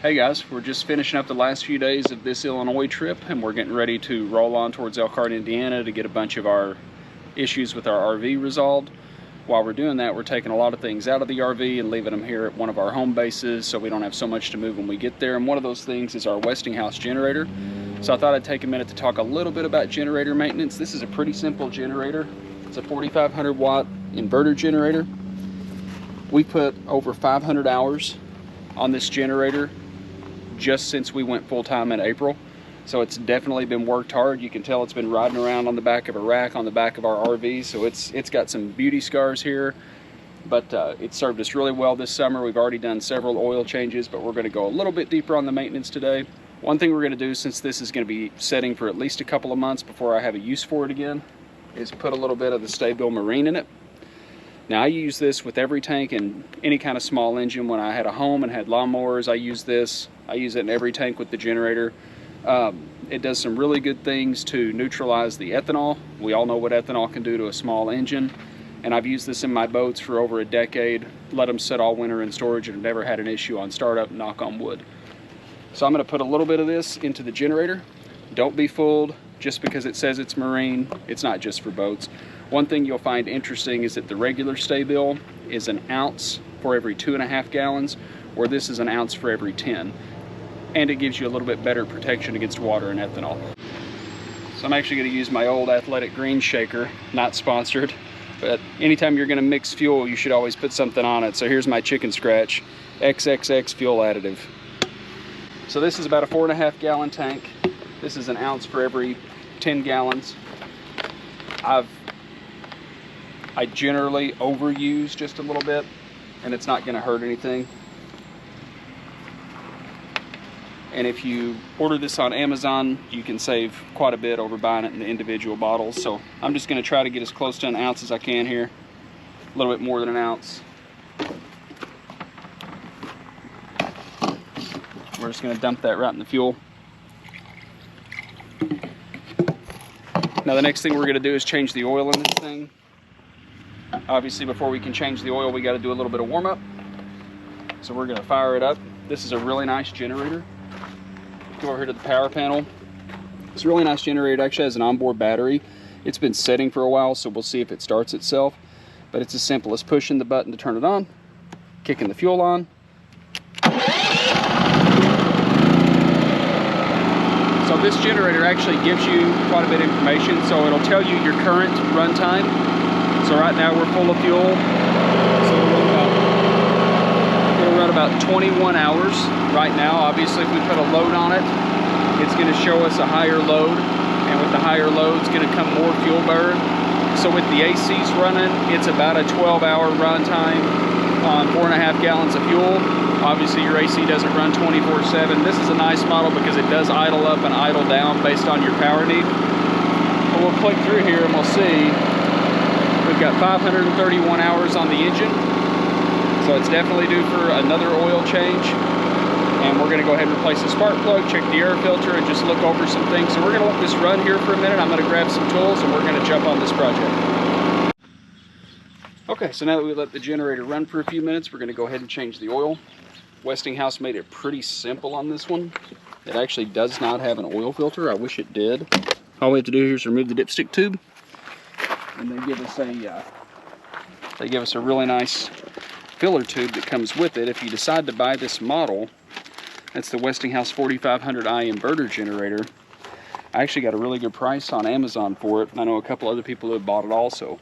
Hey guys, we're just finishing up the last few days of this Illinois trip, and we're getting ready to roll on towards Elkhart, Indiana to get a bunch of our issues with our RV resolved. While we're doing that, we're taking a lot of things out of the RV and leaving them here at one of our home bases so we don't have so much to move when we get there. And one of those things is our Westinghouse generator. So I thought I'd take a minute to talk a little bit about generator maintenance. This is a pretty simple generator. It's a 4,500 watt inverter generator. We put over 500 hours on this generator just since we went full-time in April. So it's definitely been worked hard. You can tell it's been riding around on the back of a rack on the back of our RV. So it's got some beauty scars here, but it served us really well this summer. We've already done several oil changes, but we're gonna go a little bit deeper on the maintenance today. One thing we're gonna do, since this is gonna be setting for at least a couple of months before I have a use for it again, is put a little bit of the Stabilization Marine in it. Now I use this with every tank and any kind of small engine. When I had a home and had lawnmowers, I use this. I use it in every tank with the generator. It does some really good things to neutralize the ethanol. We all know what ethanol can do to a small engine. And I've used this in my boats for over a decade, let them sit all winter in storage, and have never had an issue on startup, knock on wood. So I'm gonna put a little bit of this into the generator. Don't be fooled, just because it says it's marine, it's not just for boats. One thing you'll find interesting is that the regular stay bill is an ounce for every 2.5 gallons, where this is an ounce for every 10. And it gives you a little bit better protection against water and ethanol. So I'm actually gonna use my old Athletic Green shaker, not sponsored, but anytime you're gonna mix fuel, you should always put something on it. So here's my chicken scratch, XXX fuel additive. So this is about a 4.5 gallon tank. This is an ounce for every 10 gallons. I generally overuse just a little bit, and it's not gonna hurt anything. And if you order this on Amazon, you can save quite a bit over buying it in the individual bottles. So I'm just gonna try to get as close to an ounce as I can here. A little bit more than an ounce. We're just gonna dump that right in the fuel. Now the next thing we're gonna do is change the oil in this thing. Obviously, before we can change the oil, we gotta do a little bit of warm up. So we're gonna fire it up. This is a really nice generator. Go over here to the power panel. It's a really nice generator. It actually has an onboard battery. It's been setting for a while, so we'll see if it starts itself. But it's as simple as pushing the button to turn it on, kicking the fuel on. So this generator actually gives you quite a bit of information. So it'll tell you your current run time. So right now we're full of fuel. So it'll run about 21 hours right now. Obviously, if we put a load on it, it's going to show us a higher load. And with the higher load, it's going to come more fuel burn. So with the ACs running, it's about a 12-hour run time on 4.5 gallons of fuel. Obviously, your AC doesn't run 24/7. This is a nice model because it does idle up and idle down based on your power need. But we'll click through here and we'll see we've got 531 hours on the engine. So it's definitely due for another oil change. And we're gonna go ahead and replace the spark plug, check the air filter, and just look over some things. So we're gonna let this run here for a minute. I'm gonna grab some tools and we're gonna jump on this project. Okay, so now that we let the generator run for a few minutes, we're gonna go ahead and change the oil. Westinghouse made it pretty simple on this one. It actually does not have an oil filter. I wish it did. All we have to do here is remove the dipstick tube, and they give us a really nice filler tube that comes with it. If you decide to buy this model, that's the Westinghouse 4500i inverter generator. I actually got a really good price on Amazon for it. I know a couple other people who have bought it also.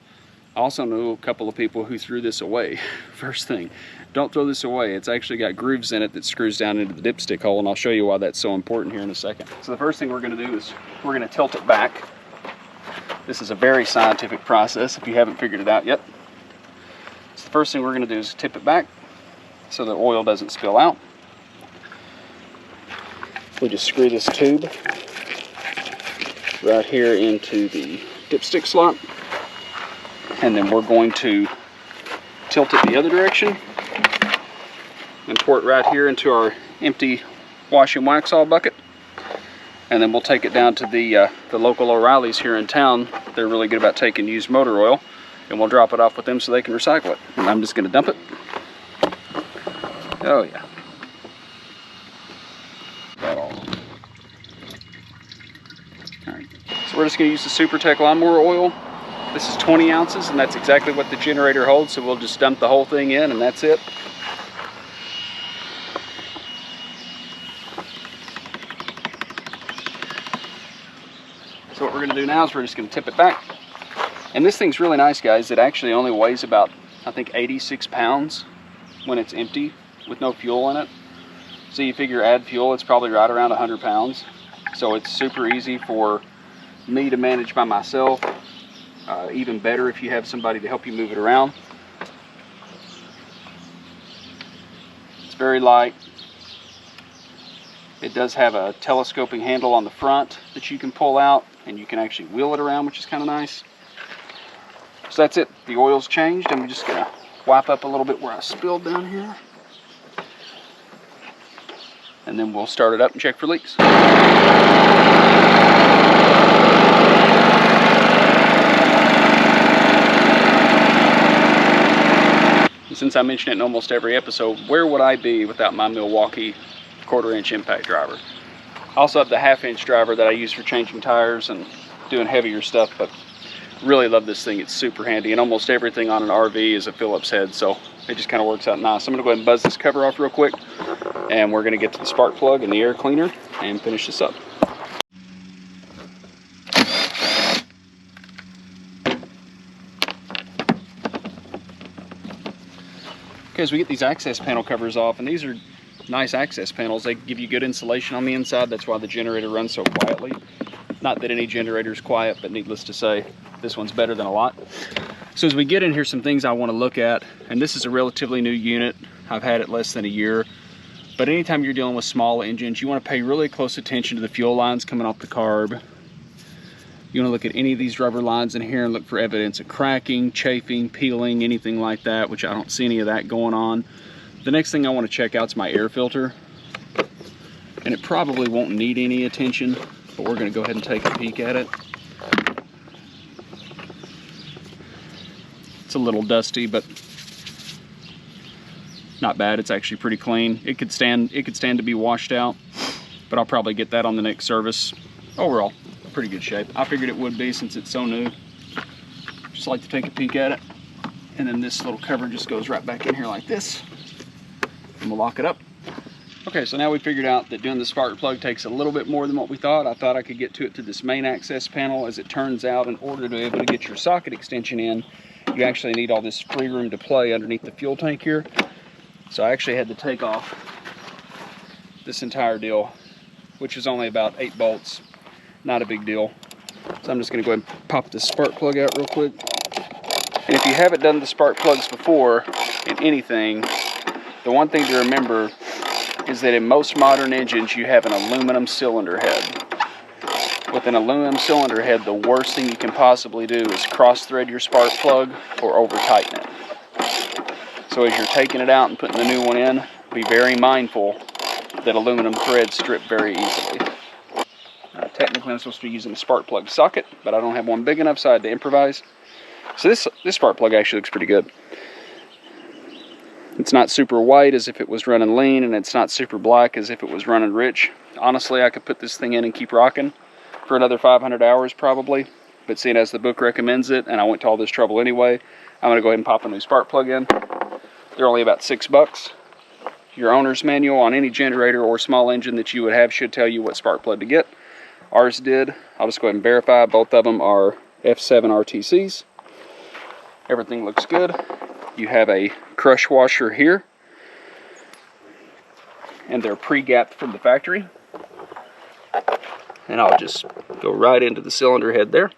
I also know a couple of people who threw this away. First thing, don't throw this away. It's actually got grooves in it that screws down into the dipstick hole, and I'll show you why that's so important here in a second. So the first thing we're gonna do is we're gonna tilt it back. This is a very scientific process if you haven't figured it out yet. So the first thing we're gonna do is tip it back so the oil doesn't spill out. We just screw this tube right here into the dipstick slot. And then we're going to tilt it the other direction and pour it right here into our empty wash and Waxall bucket. And then we'll take it down to the local O'Reilly's here in town. They're really good about taking used motor oil, and we'll drop it off with them so they can recycle it. And I'm just gonna dump it. Oh yeah. just going to use the SuperTech lawnmower oil. This is 20 ounces, and that's exactly what the generator holds, so we'll just dump the whole thing in, and that's it. So what we're going to do now is we're just going to tip it back. And this thing's really nice, guys. It actually only weighs about, I think, 86 pounds when it's empty with no fuel in it. So you figure add fuel, it's probably right around 100 pounds. So it's super easy for me to manage by myself. Even better if you have somebody to help you move it around. It's very light. It does have a telescoping handle on the front that you can pull out, and you can actually wheel it around, which is kind of nice. So that's it. The oil's changed. I'm just going to wipe up a little bit where I spilled down here. And then we'll start it up and check for leaks. Since I mention it in almost every episode, where would I be without my Milwaukee 1/4-inch impact driver? I also have the 1/2-inch driver that I use for changing tires and doing heavier stuff, but really love this thing. It's super handy, and almost everything on an RV is a Phillips head, so it just kind of works out nice. I'm going to go ahead and buzz this cover off real quick, and we're going to get to the spark plug and the air cleaner and finish this up. Okay, as we get these access panel covers off, and these are nice access panels, they give you good insulation on the inside. That's why the generator runs so quietly. Not that any generator is quiet, but needless to say, this one's better than a lot. So as we get in here, some things I want to look at, and this is a relatively new unit. I've had it less than a year, but anytime you're dealing with small engines, you want to pay really close attention to the fuel lines coming off the carb. You want to look at any of these rubber lines in here and look for evidence of cracking, chafing, peeling, anything like that, which I don't see any of that going on. The next thing I want to check out is my air filter, and it probably won't need any attention, but we're going to go ahead and take a peek at it. It's a little dusty, but not bad. It's actually pretty clean. It could stand to be washed out, but I'll probably get that on the next service. Overall, pretty good shape. I figured it would be since it's so new. Just like to take a peek at it. And then this little cover just goes right back in here like this, and we'll lock it up. Okay, so now we figured out that doing the spark plug takes a little bit more than what we thought. I thought I could get to it to this main access panel. As it turns out, in order to be able to get your socket extension in, you actually need all this free room to play underneath the fuel tank here. So I actually had to take off this entire deal, which is only about 8 bolts. Not a big deal. So I'm just going to go ahead and pop this spark plug out real quick. And if you haven't done the spark plugs before in anything, the one thing to remember is that in most modern engines you have an aluminum cylinder head. With an aluminum cylinder head, the worst thing you can possibly do is cross-thread your spark plug or over-tighten it. So as you're taking it out and putting the new one in, be very mindful that aluminum threads strip very easily. Technically I'm supposed to be using a spark plug socket, but I don't have one big enough, so I had to improvise. So this spark plug actually looks pretty good. It's not super white as if it was running lean, and it's not super black as if it was running rich. Honestly, I could put this thing in and keep rocking for another 500 hours probably, but seeing as the book recommends it, and I went to all this trouble anyway, I'm going to go ahead and pop a new spark plug in. They're only about $6. Your owner's manual on any generator or small engine that you would have should tell you what spark plug to get. Ours did. I'll just go ahead and verify. Both of them are F7 RTCs. Everything looks good. You have a crush washer here, and they're pre-gapped from the factory. And I'll just go right into the cylinder head there.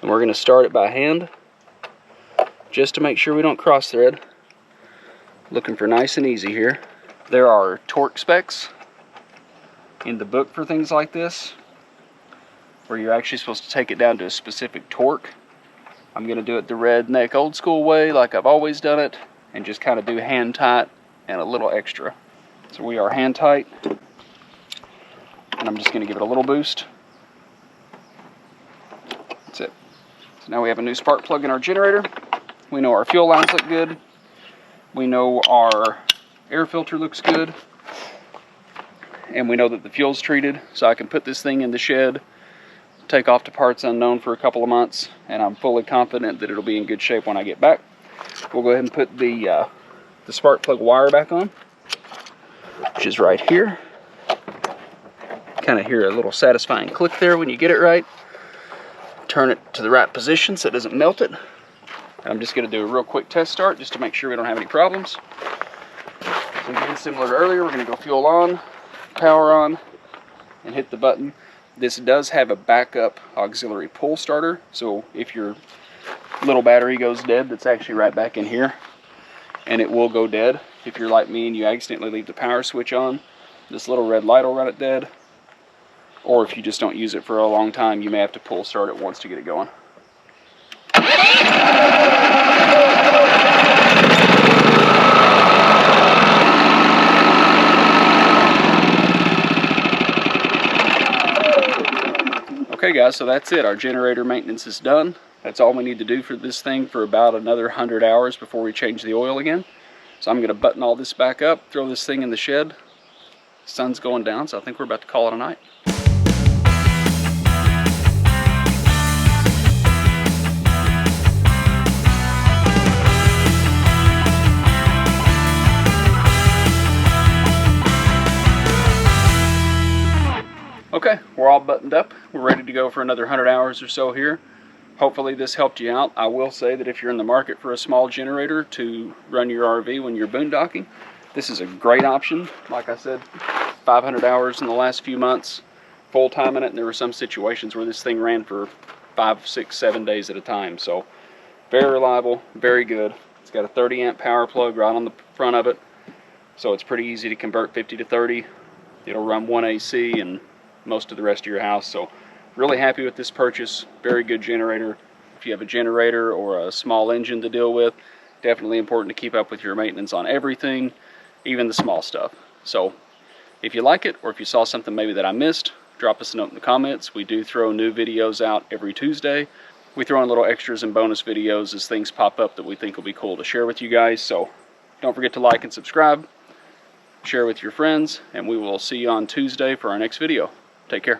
And we're going to start it by hand, just to make sure we don't cross thread. Looking for nice and easy here. There are torque specs in the book for things like this, where you're actually supposed to take it down to a specific torque. I'm going to do it the redneck old school way, like I've always done it, and just kind of do hand tight and a little extra. So we are hand tight, and I'm just going to give it a little boost. That's it. So now we have a new spark plug in our generator. We know our fuel lines look good. We know our air filter looks good. and we know that the fuel's treated, so I can put this thing in the shed, take off to parts unknown for a couple of months, and I'm fully confident that it'll be in good shape when I get back. We'll go ahead and put the spark plug wire back on, which is right here. Kind of hear a little satisfying click there when you get it right. Turn it to the right position so it doesn't melt it. And I'm just going to do a real quick test start just to make sure we don't have any problems. So again, similar to earlier, we're going to go fuel on, power on, and hit the button. This does have a backup auxiliary pull starter, so if your little battery goes dead, that's actually right back in here, and it will go dead. If you're like me and you accidentally leave the power switch on, this little red light will run it dead. Or if you just don't use it for a long time, you may have to pull start it once to get it going. Okay guys, so that's it. Our generator maintenance is done. That's all we need to do for this thing for about another 100 hours before we change the oil again. So I'm going to button all this back up, throw this thing in the shed. The sun's going down, so I think we're about to call it a night. Okay, we're all buttoned up. We're ready to go for another 100 hours or so here. Hopefully this helped you out. I will say that if you're in the market for a small generator to run your RV when you're boondocking, this is a great option. Like I said, 500 hours in the last few months, full time in it, and there were some situations where this thing ran for 5, 6, 7 days at a time. So very reliable, very good. It's got a 30 amp power plug right on the front of it, so it's pretty easy to convert 50 to 30. It'll run 1 AC and most of the rest of your house. So really happy with this purchase. Very good generator. If you have a generator or a small engine to deal with, definitely important to keep up with your maintenance on everything, even the small stuff. So if you like it, or if you saw something maybe that I missed, drop us a note in the comments. We do throw new videos out every Tuesday. We throw in little extras and bonus videos as things pop up that we think will be cool to share with you guys. So don't forget to like and subscribe, share with your friends, and we will see you on Tuesday for our next video. Take care.